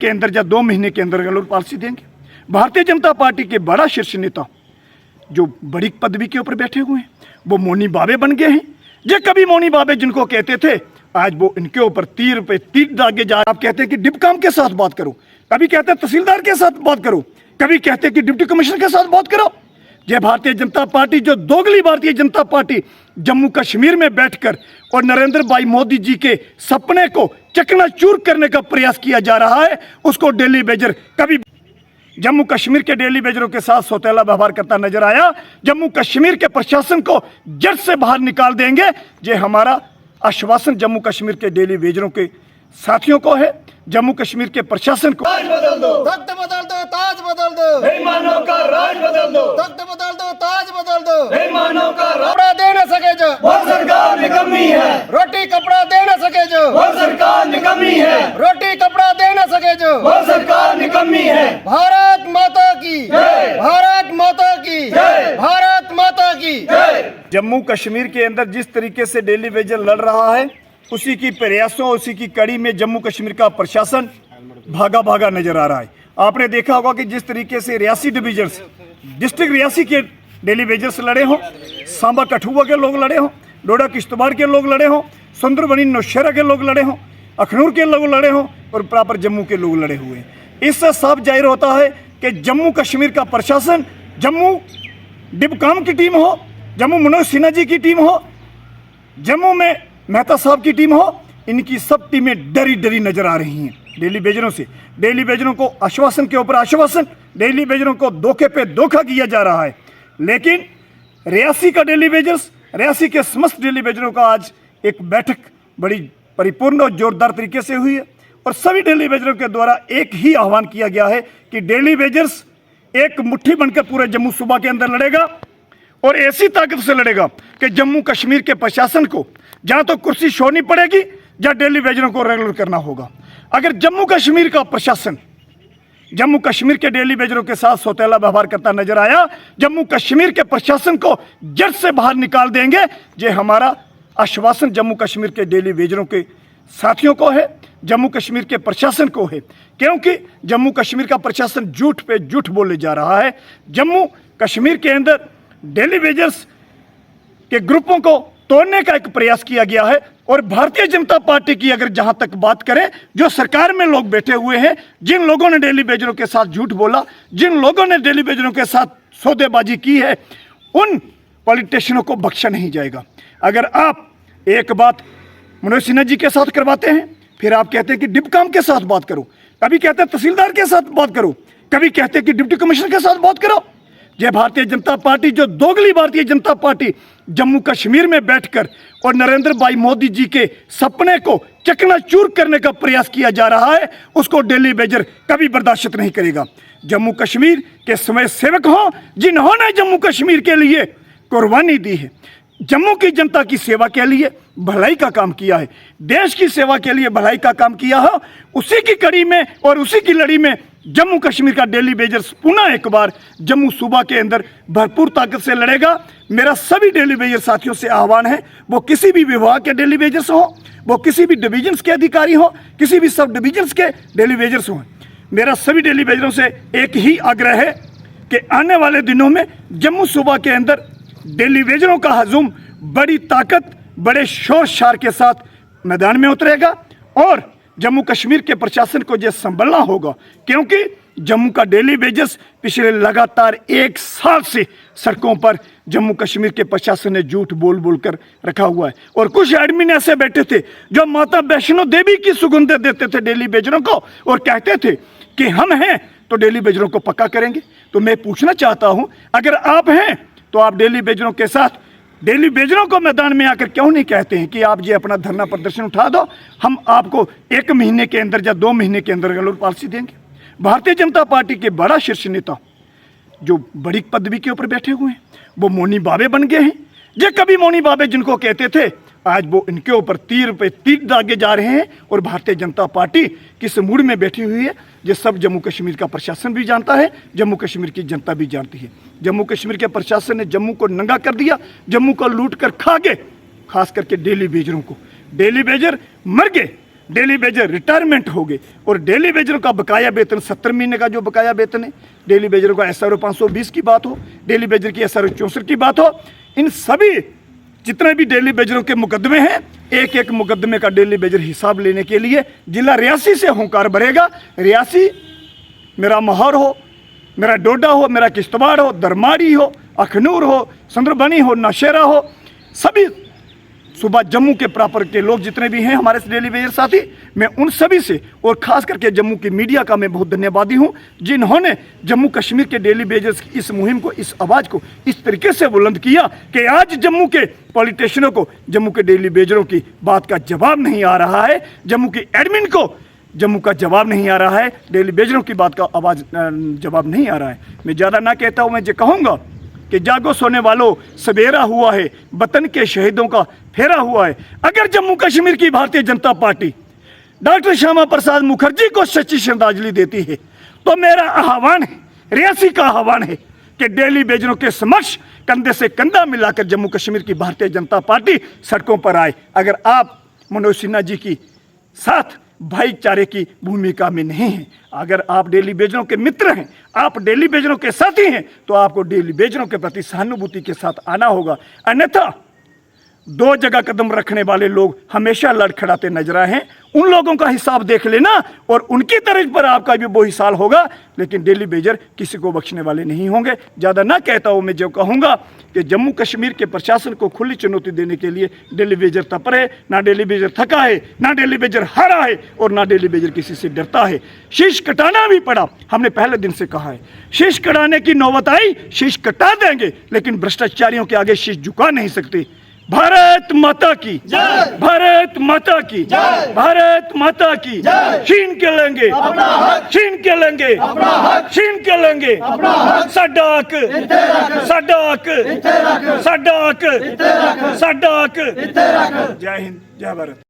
के अंदर या 2 महीने के अंदर गलत पॉलिसी देंगे। भारतीय जनता पार्टी के बड़ा शीर्ष नेता जो बड़ी पदवी के ऊपर बैठे हुए हैं वो मौनी बाबे बन गए हैं। ये कभी मौनी बाबे जिनको कहते थे आज वो इनके ऊपर तीर पे तीर दागे जा। आप कहते हैं कि डिप्टी के साथ बात करो, कभी कहते हैं तहसीलदार के साथ बात करो, कभी कहते हैं कि डिप्टी कमिश्नर के साथ बात करो। ये भारतीय जनता पार्टी जो दोगली भारतीय जनता पार्टी जम्मू कश्मीर में बैठकर और नरेंद्र भाई मोदी जी के सपने को चकनाचूर करने का प्रयास किया जा रहा है, उसको डेली बेजर कभी जम्मू कश्मीर के डेली बेजरों के साथ सौतेला व्यवहार करता नजर आया। जम्मू कश्मीर के प्रशासन को जड़ से बाहर निकाल देंगे, ये हमारा आश्वासन जम्मू कश्मीर के डेली बेजरों के साथियों को है, जम्मू कश्मीर के प्रशासन को। ताज बदल दो, तख्त बदल दो, ताज बदल दो, बेईमानों का राज बदल दो, तख्त बदल दो, ताज बदल दो, बेईमानों का राज। कपड़ा दे न सके जो वो सरकार निकम्मी है, रोटी कपड़ा दे न सके जो वो सरकार निकम्मी है, रोटी कपड़ा दे न सके जो वो सरकार निकम्मी है। भारत माता की जय, भारत माता की जय, भारत माता की जय। जम्मू कश्मीर के अंदर जिस तरीके से डेली बेजर लड़ रहा है, उसी की प्रयासों उसी की कड़ी में जम्मू कश्मीर का प्रशासन भागा भागा नजर आ रहा है। आपने देखा होगा कि जिस तरीके से रियासी डिवीजन्स डिस्ट्रिक्ट रियासी के डेली बेजर्स लड़े हों, सांबा कठुआ के लोग लड़े हों, डोडा किश्तवाड़ के लोग लड़े हों, सुंदरबनी नौशहरा के लोग लड़े हों, अखनूर के लोग लड़े हों और प्रॉपर जम्मू के लोग लड़े हुए हैं। इससे साफ जाहिर होता है कि जम्मू कश्मीर का प्रशासन, जम्मू डिबकाम की टीम हो, जम्मू मनोज सिन्हा जी की टीम हो, जम्मू में मेहता साहब की टीम हो, इनकी सब टीमें डरी डरी नजर आ रही हैं डेली बेजरों से। डेली बेजरों को आश्वासन के ऊपर आश्वासन, डेली बेजरों को धोखे पे धोखा किया जा रहा है। लेकिन रियासी का डेली बेजर्स, रियासी के समस्त डेली बेजरों का आज एक बैठक बड़ी परिपूर्ण और जोरदार तरीके से हुई है और सभी डेली बेजरों के द्वारा एक ही आह्वान किया गया है कि डेली बेजर्स एक मुट्ठी बनकर पूरे जम्मू सूबा के अंदर लड़ेगा और ऐसी ताकत से लड़ेगा कि जम्मू कश्मीर के प्रशासन को जहां तो कुर्सी छोड़नी पड़ेगी या डेली बेजरों को रेगुलर करना होगा। अगर जम्मू कश्मीर का प्रशासन जम्मू कश्मीर के डेली बेजरों के साथ सौतेला व्यवहार करता नजर आया, जम्मू कश्मीर के प्रशासन को जड़ से बाहर निकाल देंगे, ये हमारा आश्वासन जम्मू कश्मीर के डेली बेजरों के साथियों को है, जम्मू कश्मीर के प्रशासन को है। क्योंकि जम्मू कश्मीर का प्रशासन झूठ पे झूठ बोले जा रहा है। जम्मू कश्मीर के अंदर डेली बेजर्स के ग्रुपों को तोड़ने का एक प्रयास किया गया है और भारतीय जनता पार्टी की अगर जहां तक बात करें, जो सरकार में लोग बैठे हुए हैं, जिन लोगों ने डेली बेजरों के साथ झूठ बोला, जिन लोगों ने डेली बेजरों के साथ सौदेबाजी की है, उन पॉलिटिशियनों को बख्शा नहीं जाएगा। अगर आप एक बात मनोज सिन्हा जी के साथ करवाते हैं, फिर आप कहते हैं कि डिबकाम के साथ बात करो, कभी कहते हैं तहसीलदार के साथ बात करो, कभी कहते हैं कि डिप्टी कमिश्नर के साथ बात करो। ये भारतीय जनता पार्टी जो दोगली भारतीय जनता पार्टी जम्मू कश्मीर में बैठकर और नरेंद्र भाई मोदी जी के सपने को चकनाचूर करने का प्रयास किया जा रहा है, उसको डेली बेजर कभी बर्दाश्त नहीं करेगा। जम्मू कश्मीर के स्वयं सेवक हों जिन्होंने जम्मू कश्मीर के लिए कुर्बानी दी है, जम्मू की जनता की सेवा के लिए भलाई का काम किया है, देश की सेवा के लिए भलाई का काम किया है, उसी की कड़ी में और उसी की लड़ी में जम्मू कश्मीर का डेली बेजर्स पुनः एक बार जम्मू सूबा के अंदर भरपूर ताकत से लड़ेगा। मेरा सभी डेली बेजर साथियों से आह्वान है, वो किसी भी विभाग के डेली बेजर्स हों, वो किसी भी डिवीजन्स के अधिकारी हों, किसी भी सब डिवीजन्स के डेली बेजर्स हों, मेरा सभी डेली बेजरों से एक ही आग्रह है कि आने वाले दिनों में जम्मू सूबा के अंदर डेली बेजरों का हजूम बड़ी ताकत, बड़े शोर शार के साथ मैदान में उतरेगा और जम्मू कश्मीर के प्रशासन को यह संभलना होगा। क्योंकि जम्मू का डेली बेजर्स पिछले लगातार 1 साल से सड़कों पर जम्मू कश्मीर के प्रशासन ने झूठ बोल बोल कर रखा हुआ है और कुछ एडमिन ऐसे बैठे थे जो माता वैष्णो देवी की सुगंधें देते थे डेली बेजरों को और कहते थे कि हम हैं तो डेली बेजरों को पक्का करेंगे। तो मैं पूछना चाहता हूं, अगर आप हैं तो आप डेली बेजरों के साथ डेली बेजरों को मैदान में आकर क्यों नहीं कहते हैं कि आप ये अपना धरना प्रदर्शन उठा दो, हम आपको 1 महीने के अंदर या 2 महीने के अंदर गलत पॉलिसी देंगे। भारतीय जनता पार्टी के बड़ा शीर्ष नेता जो बड़ी पदवी के ऊपर बैठे हुए हैं वो मौनी बाबे बन गए हैं। ये कभी मौनी बाबे जिनको कहते थे, आज वो इनके ऊपर तीर पे तीर दागे जा रहे हैं और भारतीय जनता पार्टी किस मूड में बैठी हुई है ये सब जम्मू कश्मीर का प्रशासन भी जानता है, जम्मू कश्मीर की जनता भी जानती है। जम्मू कश्मीर के प्रशासन ने जम्मू को नंगा कर दिया, जम्मू को लूट कर खा गए, खास करके डेली बेजरों को। डेली बेजर मर गए, डेली वेजर रिटायरमेंट हो गए और डेली वेजरों का बकाया वेतन 70 महीने का जो बकाया वेतन है, डेली वेजरों का SRO 520 की बात हो, डेली वेजर की SRO 64 की बात हो, इन सभी जितने भी डेली वेजरों के मुकदमे हैं, एक एक मुकदमे का डेली वेजर हिसाब लेने के लिए जिला रियासी से होंकार भरेगा। रियासी मेरा महौर हो, मेरा डोडा हो, मेरा किश्तवाड़ हो, दरमाड़ी हो, अखनूर हो, संदरबनी हो, नौशेरा हो, सभी सुबह जम्मू के प्रॉपर के लोग जितने भी हैं हमारे डेली वेजर साथी, मैं उन सभी से और खास करके जम्मू की मीडिया का मैं बहुत धन्यवादी हूं जिन्होंने जम्मू कश्मीर के डेली वेजर्स की इस मुहिम को, इस आवाज़ को इस तरीके से बुलंद किया कि आज जम्मू के पॉलिटिशियनों को जम्मू के डेली वेजरों की बात का जवाब नहीं आ रहा है, जम्मू की एडमिन को जम्मू का जवाब नहीं आ रहा है, डेली वेजरों की बात का आवाज़ जवाब नहीं आ रहा है। मैं ज़्यादा ना कहता हूँ, मैं ये कहूँगा कि जागो सोने वालों, सवेरा हुआ है, वतन के शहीदों का फेरा हुआ है। अगर जम्मू कश्मीर की भारतीय जनता पार्टी डॉक्टर श्यामा प्रसाद मुखर्जी को सच्ची श्रद्धांजलि देती है तो मेरा आह्वान है, रियासी का आह्वान है कि डेली वेजरों के समक्ष कंधे से कंधा मिलाकर जम्मू कश्मीर की भारतीय जनता पार्टी सड़कों पर आए। अगर आप मनोज सिन्हा जी की साथ भाईचारे की भूमिका में नहीं है, अगर आप डेली वेजरों के मित्र हैं, आप डेली वेजरों के साथी हैं, तो आपको डेली वेजरों के प्रति सहानुभूति के साथ आना होगा। अन्यथा दो जगह कदम रखने वाले लोग हमेशा लड़खड़ाते नजर आए हैं, उन लोगों का हिसाब देख लेना और उनकी तरफ पर आपका भी वो हिसाब होगा, लेकिन डेली वेजर किसी को बख्शने वाले नहीं होंगे। ज़्यादा ना कहता हूँ, मैं जो कहूँगा कि जम्मू कश्मीर के प्रशासन को खुली चुनौती देने के लिए डेली वेजर तत्पर है, ना डेली वेजर थका है, ना डेली वेजर हारा है और ना डेली वेजर किसी से डरता है। शीश कटाना भी पड़ा, हमने पहले दिन से कहा है, शीश कटाने की नौबत आई, शीश कटा देंगे, लेकिन भ्रष्टाचारियों के आगे शीश झुका नहीं सकते। भारत माता की जय, भारत माता की जय, भारत माता की जय। छीन के लेंगे छीन के लेंगे छीन के लेंगे साडा हक, साडा हक, साडा हक, साडा हक। जय हिंद, जय भारत।